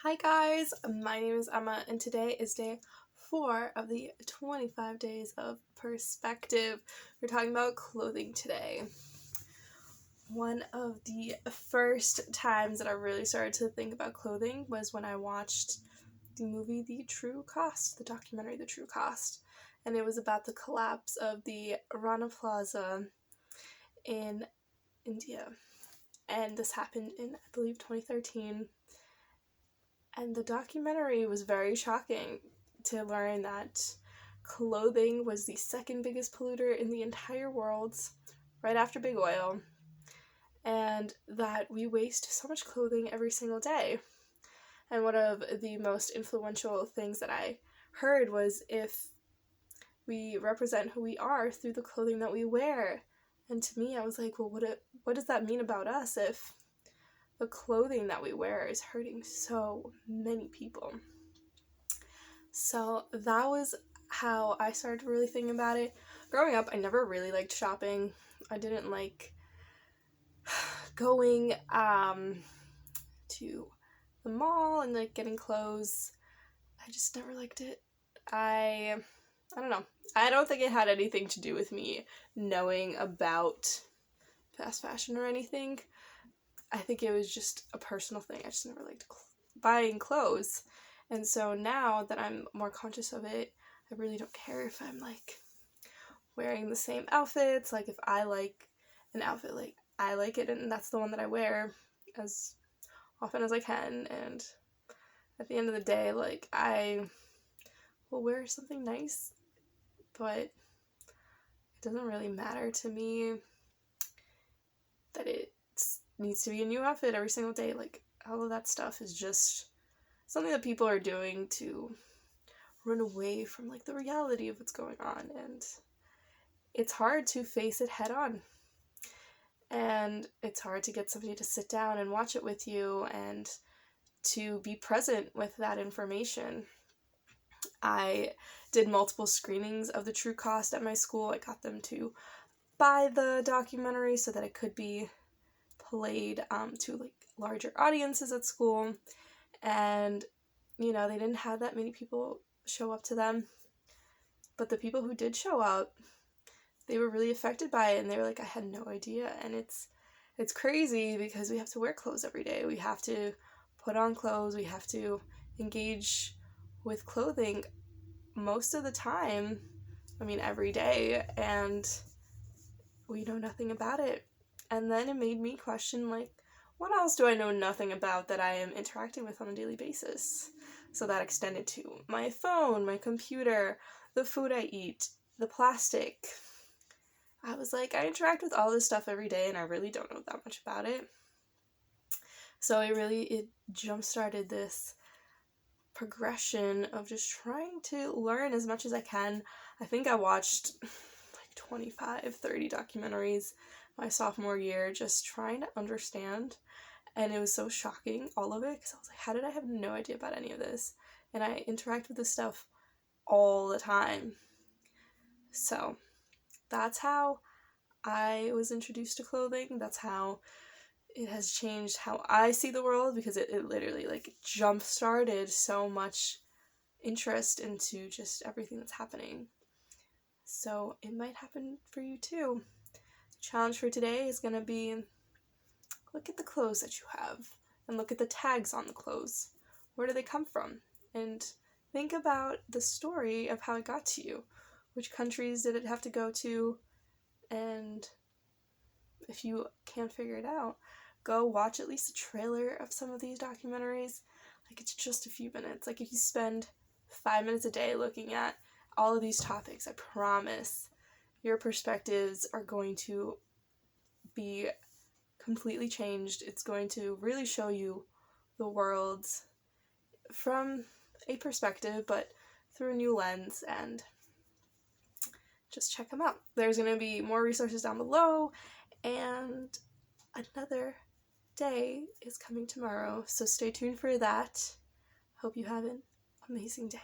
Hi guys, my name is Emma and today is day 4 of the 25 days of perspective. We're talking about clothing today. One of the first times that I really started to think about clothing was when I watched the movie The True Cost, the documentary The True Cost, and it was about the collapse of the Rana Plaza in India. And this happened in, I believe, 2013. And the documentary was very shocking to learn that clothing was the second biggest polluter in the entire world, right after big oil, and that we waste so much clothing every single day. And one of the most influential things that I heard was if we represent who we are through the clothing that we wear. And to me, I was like, well, what does that mean about us if the clothing that we wear is hurting so many people? So that was how I started really thinking about it. Growing up, I never really liked shopping. I didn't like going to the mall and like getting clothes. I just never liked it. I don't know. I don't think it had anything to do with me knowing about fast fashion or anything. I think it was just a personal thing. I just never liked buying clothes. And so now that I'm more conscious of it, I really don't care if I'm like wearing the same outfits. Like if I like an outfit, like I like it and that's the one that I wear as often as I can. And at the end of the day, like I will wear something nice, but it doesn't really matter to me that it needs to be a new outfit every single day. Like all of that stuff is just something that people are doing to run away from like the reality of what's going on, and it's hard to face it head on, and it's hard to get somebody to sit down and watch it with you and to be present with that information. I did multiple screenings of The True Cost at my school. I got them to buy the documentary so that it could be played to like larger audiences at school, and you know, they didn't have that many people show up to them, but the people who did show up, they were really affected by it, and they were like, I had no idea. And it's crazy because we have to wear clothes every day. We have to put on clothes. We have to engage with clothing most of the time. I mean, every day, and we know nothing about it. And then it made me question, like, what else do I know nothing about that I am interacting with on a daily basis? So that extended to my phone, my computer, the food I eat, the plastic. I was like, I interact with all this stuff every day and I really don't know that much about it. So it jump-started this progression of just trying to learn as much as I can. I think I watched like 25, 30 documentaries my sophomore year just trying to understand, and it was so shocking, all of it, because I was like, how did I have no idea about any of this? And I interact with this stuff all the time. So that's how I was introduced to clothing. That's how it has changed how I see the world, because it literally like jump-started so much interest into just everything that's happening. So it might happen for you too. The challenge for today is going to be look at the clothes that you have and look at the tags on the clothes. Where do they come from? And think about the story of how it got to you. Which countries did it have to go to? And if you can't figure it out, go watch at least a trailer of some of these documentaries. Like, it's just a few minutes. Like, if you spend 5 minutes a day looking at all of these topics, I promise your perspectives are going to be completely changed. It's going to really show you the world from a perspective, but through a new lens, and just check them out. There's going to be more resources down below, and another day is coming tomorrow, so stay tuned for that. Hope you have an amazing day.